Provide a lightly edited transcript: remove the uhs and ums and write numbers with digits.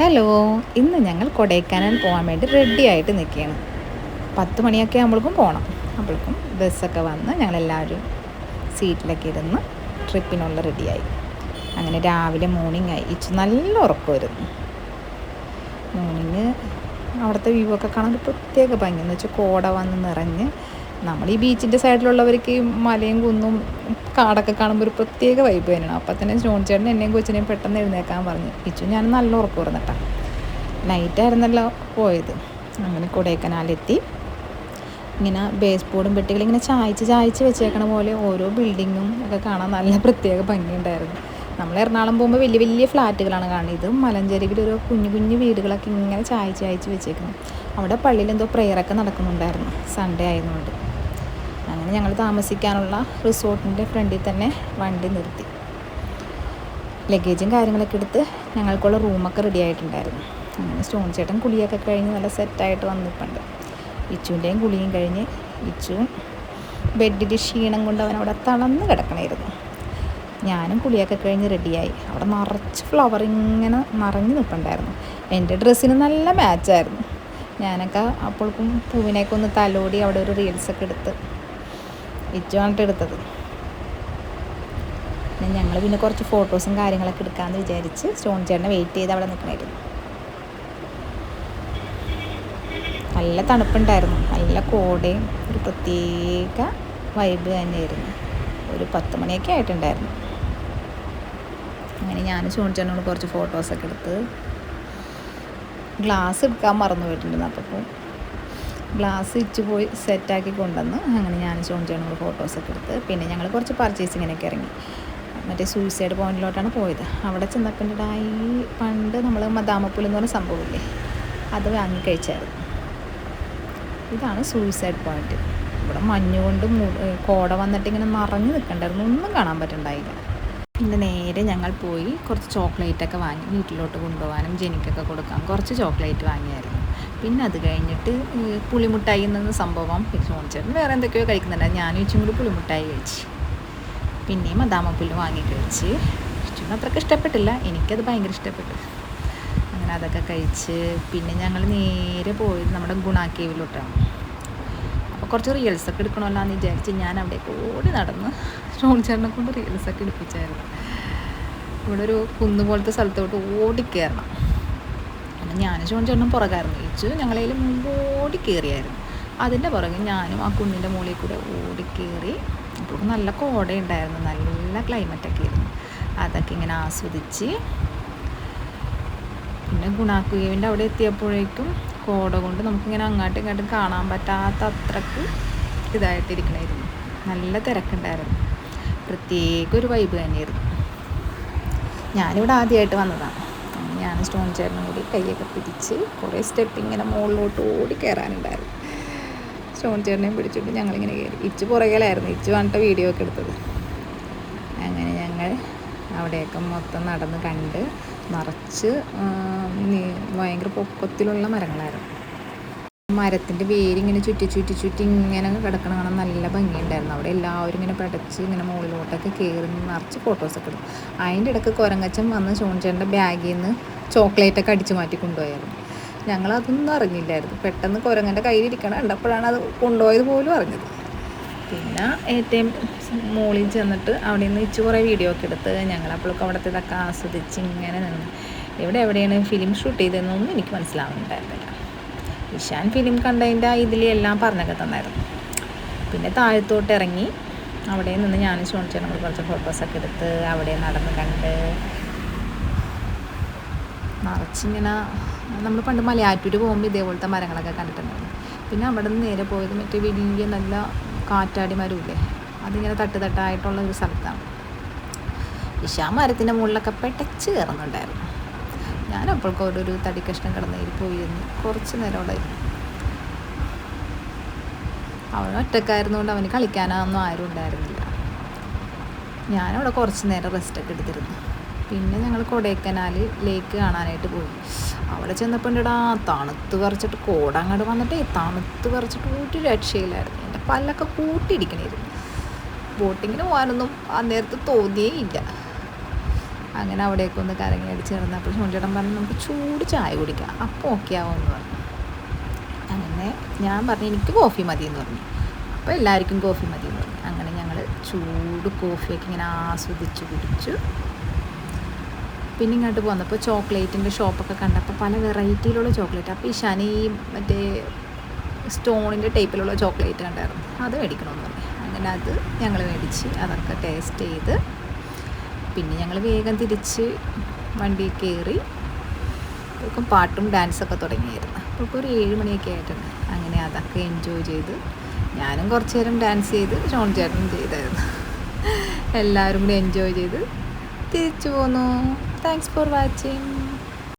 Hello, ഇന്ന് ഞങ്ങൾ കൊടൈക്കനാൽ പോകാൻ വേണ്ടി റെഡി ആയിട്ട് നിൽക്കുകയാണ്. 10 മണിയൊക്കെ ആകുമ്പോഴേക്കും പോകണം. അപ്പോഴേക്കും ബസ്സൊക്കെ വന്ന് ഞങ്ങളെല്ലാവരും സീറ്റിലൊക്കെ ഇരുന്ന് ട്രിപ്പിനുള്ള റെഡിയായി. അങ്ങനെ രാവിലെ മോർണിംഗ് ആയി. നല്ല ഉറക്കമായിരുന്നു. മോർണിംഗ് അവിടുത്തെ വ്യൂ ഒക്കെ കാണാൻ ഒരു പ്രത്യേക ഭംഗി എന്ന് വെച്ചാൽ കോട വന്ന് നിറഞ്ഞ് നമ്മൾ ഈ ബീച്ചിൻ്റെ സൈഡിലുള്ളവർക്ക് മലയും കുന്നും കാടൊക്കെ കാണുമ്പോൾ ഒരു പ്രത്യേക വൈബ് തന്നെയാണ്. അപ്പം തന്നെ ചേട്ടൻ എന്നെയും കൊച്ചിനെയും പെട്ടെന്ന് എഴുന്നേക്കാൻ പറഞ്ഞു. ഞാൻ നല്ല ഉറക്കം വരുന്നിട്ടാ. നൈറ്റായിരുന്നല്ലോ പോയത്. അങ്ങനെ കൊടൈക്കനാലെത്തി. ഇങ്ങനെ ബേസ് ബോർഡും പെട്ടികളും ഇങ്ങനെ ചായച്ച് വെച്ചേക്കണ പോലെ ഓരോ ബിൽഡിങ്ങും ഒക്കെ കാണാൻ നല്ല പ്രത്യേക ഭംഗിയുണ്ടായിരുന്നു. നമ്മൾ എറണാകുളം പോകുമ്പോൾ വലിയ വലിയ ഫ്ലാറ്റുകളാണ് കാണുന്നത്. ഇത് മലഞ്ചെരുവിൽ ഒരു കുഞ്ഞു കുഞ്ഞു വീടുകളൊക്കെ ഇങ്ങനെ ചായച്ച് വെച്ചേക്കണം. അവിടെ പള്ളിയിൽ എന്തോ പ്രെയറൊക്കെ നടക്കുന്നുണ്ടായിരുന്നു, സൺഡേ ആയതുകൊണ്ട്. അങ്ങനെ ഞങ്ങൾ താമസിക്കാനുള്ള റിസോർട്ടിൻ്റെ ഫ്രണ്ടിൽ തന്നെ വണ്ടി നിർത്തി. ലഗേജും കാര്യങ്ങളൊക്കെ എടുത്ത് ഞങ്ങൾക്കുള്ള റൂമൊക്കെ റെഡി ആയിട്ടുണ്ടായിരുന്നു. അങ്ങനെ ചേട്ടൻ കുളിയൊക്കെ കഴിഞ്ഞ് നല്ല സെറ്റായിട്ട് വന്നിട്ടുണ്ട്. ഇച്ചുവിൻ്റെയും കുളിയും കഴിഞ്ഞ് ഇച്ചുവും ബെഡിൽ ക്ഷീണം കൊണ്ട് അവൻ അവിടെ തളർന്ന് കിടക്കണമായിരുന്നു. ഞാനും കുളിയൊക്കെ കഴിഞ്ഞ് റെഡിയായി. അവിടെ നിറച്ച് ഫ്ലവർ ഇങ്ങനെ നിറഞ്ഞ് നിൽപ്പുണ്ടായിരുന്നു. എൻ്റെ ഡ്രസ്സിന് നല്ല മാച്ചായിരുന്നു. ഞാനൊക്കെ അപ്പോഴേക്കും പൂവിനെയൊക്കെ ഒന്ന് തലോടി അവിടെ ഒരു റീൽസൊക്കെ എടുത്ത് ഇച്ചു വന്നിട്ട് എടുത്തത്. പിന്നെ ഞങ്ങൾ പിന്നെ കുറച്ച് ഫോട്ടോസും കാര്യങ്ങളൊക്കെ എടുക്കാമെന്ന് വിചാരിച്ച് ചേട്ടനെ വെയിറ്റ് ചെയ്ത് അവിടെ നിൽക്കണമായിരുന്നു. നല്ല തണുപ്പുണ്ടായിരുന്നു, നല്ല കോടയും ഒരു പ്രത്യേക വൈബ് തന്നെയായിരുന്നു. ഒരു 10 മണിയൊക്കെ ആയിട്ടുണ്ടായിരുന്നു. അങ്ങനെ ഞാൻ ചേട്ടനോട് കുറച്ച് ഫോട്ടോസൊക്കെ എടുത്ത് ഗ്ലാസ് എടുക്കാൻ മറന്നു പോയിട്ടുണ്ടായിരുന്നു. അപ്പോൾ ഗ്ലാസ് ഇച്ച് പോയി സെറ്റാക്കി കൊണ്ടുവന്ന് അങ്ങനെ ഞാൻ ചേട്ടനോട് ഫോട്ടോസൊക്കെ എടുത്ത് പിന്നെ ഞങ്ങൾ കുറച്ച് പർച്ചേസിങ്ങിനൊക്കെ ഇറങ്ങി. മറ്റേ സൂയിസൈഡ് പോയിന്റിലോട്ടാണ് പോയത്. അവിടെ ചെന്നപ്പോൾ ഈ പണ്ട് നമ്മൾ മദാമപ്പുൽ എന്ന് പറഞ്ഞ സംഭവമില്ലേ, അത് വാങ്ങി കഴിച്ചായിരുന്നു. ഇതാണ് സൂയിസൈഡ് പോയിന്റ്. ഇവിടെ മഞ്ഞുകൊണ്ട് കോട വന്നിട്ട് ഇങ്ങനെ നിറഞ്ഞു നിൽക്കണ്ടായിരുന്നു, ഒന്നും കാണാൻ പറ്റുന്നുണ്ടായില്ല. പിന്നെ നേരെ ഞങ്ങൾ പോയി കുറച്ച് ചോക്ലേറ്റൊക്കെ വാങ്ങി വീട്ടിലോട്ട് കൊണ്ടുപോകാനും ജെനിക്കൊക്കെ കൊടുക്കാൻ കുറച്ച് ചോക്ലേറ്റ് വാങ്ങിയായിരുന്നു. പിന്നെ അത് കഴിഞ്ഞിട്ട് പുളിമുട്ടായി എന്ന സംഭവം ചേട്ടൻ വേറെ എന്തൊക്കെയോ കഴിക്കുന്നുണ്ടായിരുന്നു. ഞാനും ഇച്ചും കൂടി പുളിമുട്ടായി കഴിച്ച് പിന്നെയും മദാമപ്പുല്ല് വാങ്ങി കഴിച്ച്. ഇച്ചുവിന് അത്രയ്ക്ക് ഇഷ്ടപ്പെട്ടില്ല, എനിക്കത് ഭയങ്കര ഇഷ്ടപ്പെട്ടു. അങ്ങനെ അതൊക്കെ കഴിച്ച് പിന്നെ ഞങ്ങൾ നേരെ പോയത് നമ്മുടെ ഗുണ കേവിലോട്ടാണ്. അപ്പോൾ കുറച്ച് റീൽസൊക്കെ എടുക്കണമല്ലോ എന്ന് വിചാരിച്ച് ഞാൻ അവിടേക്ക് ഓടി നടന്ന് ചേട്ടനെ കൊണ്ട് റീൽസൊക്കെ എടുപ്പിച്ചായിരുന്നു. ഇവിടെ ഒരു കുന്ന് പോലത്തെ സ്ഥലത്തോട്ട് ഓടിക്കയറണം. അങ്ങനെ ഞാനും ചേട്ടനും പുറകായിരുന്നു. ഇച്ചു ഞങ്ങളതിൽ മുമ്പ് ഓടിക്കയറിയായിരുന്നു. അതിൻ്റെ പുറകെ ഞാനും ആ കുന്നിൻ്റെ മുകളിൽ കൂടെ ഓടിക്കയറി. അപ്പോൾ നല്ല കോടയുണ്ടായിരുന്നു, നല്ല ക്ലൈമറ്റൊക്കെ ആയിരുന്നു. അതൊക്കെ ഇങ്ങനെ ആസ്വദിച്ച് പിന്നെ ഗുണാക്കേവിൻ്റെ അവിടെ എത്തിയപ്പോഴേക്കും കോട കൊണ്ട് നമുക്കിങ്ങനെ അങ്ങോട്ടും ഇങ്ങോട്ടും കാണാൻ പറ്റാത്ത അത്രക്ക് ഇതായിട്ടിരിക്കണമായിരുന്നു. നല്ല തിരക്കുണ്ടായിരുന്നു, പ്രത്യേക ഒരു വൈബ് തന്നെയായിരുന്നു. ഞാനിവിടെ ആദ്യമായിട്ട് വന്നതാണ്. ഞാൻ ചേട്ടനും കൂടി കൈയൊക്കെ പിടിച്ച് കുറേ സ്റ്റെപ്പ് ഇങ്ങനെ മുകളിലോട്ട് ഓടി കയറാനുണ്ടായിരുന്നു. ചേട്ടനെയും പിടിച്ചിട്ട് ഞങ്ങളിങ്ങനെ കയറി. ഇച്ച് പുറകിലായിരുന്നു, ഇച്ച് വന്നിട്ട് വീഡിയോ ഒക്കെ എടുത്തത്. അങ്ങനെ ഞങ്ങൾ അവിടെയൊക്കെ മൊത്തം നടന്ന് കണ്ട് നിറച്ച് ഭയങ്കര പൊക്കത്തിലുള്ള മരങ്ങളായിരുന്നു. മരത്തിൻ്റെ വേരിങ്ങനെ ചുറ്റി ഇങ്ങനെ കിടക്കണ കാണാൻ നല്ല ഭംഗിയുണ്ടായിരുന്നു. അവിടെ എല്ലാവരും ഇങ്ങനെ പടച്ച് ഇങ്ങനെ മുകളിലോട്ടൊക്കെ കയറി നിറച്ച് ഫോട്ടോസൊക്കെ എടുക്കും. അതിൻ്റെ ഇടയ്ക്ക് കുരങ്ങച്ചൻ വന്ന് ചേട്ടൻ്റെ ബാഗിൽ നിന്ന് ചോക്ലേറ്റൊക്കെ അടിച്ച് മാറ്റി കൊണ്ടുപോയായിരുന്നു. ഞങ്ങളതൊന്നും അറിഞ്ഞില്ലായിരുന്നു. പെട്ടെന്ന് കുരങ്ങൻ്റെ കയ്യിലിരിക്കണം കണ്ടപ്പോഴാണ് അത് കൊണ്ടുപോയത് പോലും അറിഞ്ഞത്. പിന്നെ ഏറ്റവും മുകളിൽ ചെന്നിട്ട് അവിടെ നിന്ന് ഇച്ച് കുറേ വീഡിയോ ഒക്കെ എടുത്ത് ഞങ്ങളപ്പോഴൊക്കെ അവിടുത്തെ ഇതൊക്കെ ആസ്വദിച്ച് ഇങ്ങനെ നിന്ന്. എവിടെയാണ് ഫിലിം ഷൂട്ട് ചെയ്തതെന്നൊന്നും എനിക്ക് മനസ്സിലാവുന്നുണ്ടായിരുന്നില്ല. ഇഷാൻ ഫിലിം കണ്ടതിൻ്റെ ഇതിലെല്ലാം പറഞ്ഞൊക്കെ തന്നായിരുന്നു. പിന്നെ താഴത്തോട്ട് ഇറങ്ങി അവിടെ നിന്ന് ഞാൻ ചേട്ടനും കുറച്ച് ഫോട്ടോസൊക്കെ എടുത്ത് അവിടെ നടന്ന് കണ്ട് നിറച്ചിങ്ങനെ നമ്മൾ പണ്ട് മലയാറ്റൂർ പോകുമ്പോൾ ഇതേപോലത്തെ മരങ്ങളൊക്കെ കണ്ടിട്ടുണ്ടായിരുന്നു. പിന്നെ അവിടെ നിന്ന് നേരെ പോയത് മറ്റേ വലിയ നല്ല കാറ്റാടി മരമില്ലേ, അതിങ്ങനെ തട്ടായിട്ടുള്ള ഒരു സ്ഥലത്താണ്. ഇഷാ മരത്തിൻ്റെ മുകളിലൊക്കെ പെട്ടച്ച് കയറുന്നുണ്ടായിരുന്നു. ഞാനപ്പോഴേക്കും ഒരു തടി കഷ്ണം കിടന്നതിൽ പോയിരുന്നു കുറച്ച് നേരം അവിടെ ഇരുന്നു. അവൻ ഒറ്റക്കായിരുന്നുകൊണ്ട് അവന് കളിക്കാനൊന്നും ആരും ഉണ്ടായിരുന്നില്ല. ഞാനവിടെ കുറച്ച് നേരം റെസ്റ്റൊക്കെ എടുത്തിരുന്നു. പിന്നെ ഞങ്ങൾ കൊടൈക്കനാൽ ലേക്ക് കാണാനായിട്ട് പോയി. അവിടെ ചെന്നപ്പോൾ തണുത്ത് വിറച്ചിട്ട് കോട അങ്ങോട്ട് വന്നിട്ട് തണുത്ത് വിറച്ചിട്ട് ഒരു രക്ഷയില്ലായിരുന്നു. എൻ്റെ പല്ലൊക്കെ കൂട്ടിയിടിക്കണമായിരുന്നു. ബോട്ടിങ്ങിന് പോകാനൊന്നും അന്നേരത്ത് തോന്നിയേ ഇല്ല. അങ്ങനെ അവിടേക്ക് ഒന്ന് കറങ്ങി അടിച്ച് കിടന്നപ്പോൾ ഷോൺ ചേട്ടൻ പറഞ്ഞു നമുക്ക് ചൂട് ചായ കുടിക്കാം, അപ്പോൾ ഓക്കെ ആവുമെന്ന് പറഞ്ഞു. അങ്ങനെ ഞാൻ പറഞ്ഞു എനിക്ക് കോഫി മതി എന്ന് പറഞ്ഞു. അപ്പോൾ എല്ലാവർക്കും കോഫി മതി എന്ന് പറഞ്ഞു. അങ്ങനെ ഞങ്ങൾ ചൂട് കോഫിയൊക്കെ ഇങ്ങനെ ആസ്വദിച്ച് കുടിച്ചു. പിന്നെ ഇങ്ങോട്ട് പോന്നപ്പോൾ ചോക്ലേറ്റിൻ്റെ ഷോപ്പൊക്കെ കണ്ടപ്പോൾ പല വെറൈറ്റിയിലുള്ള ചോക്ലേറ്റ്. അപ്പോൾ ഈ ശനി മറ്റേ സ്റ്റോണിൻ്റെ ടൈപ്പിലുള്ള ചോക്ലേറ്റ് കണ്ടായിരുന്നു, അത് മേടിക്കണമെന്ന് പറഞ്ഞു. അങ്ങനെ അത് ഞങ്ങൾ മേടിച്ച് അതൊക്കെ ടേസ്റ്റ് ചെയ്ത് പിന്നെ ഞങ്ങൾ വേഗം തിരിച്ച് വണ്ടി കയറി. അപ്പോഴേക്കും പാട്ടും ഡാൻസൊക്കെ തുടങ്ങിയായിരുന്നു. അപ്പോഴേക്കും ഒരു 7 മണിയൊക്കെ ആയിട്ടുണ്ട്. അങ്ങനെ അതൊക്കെ എൻജോയ് ചെയ്ത് ഞാനും കുറച്ച് നേരം ഡാൻസ് ചെയ്ത് ഷോൺ ചേട്ടനും ചെയ്തായിരുന്നു. എല്ലാവരും കൂടി എൻജോയ് ചെയ്ത് തിരിച്ചു പോന്നു. Thanks for watching.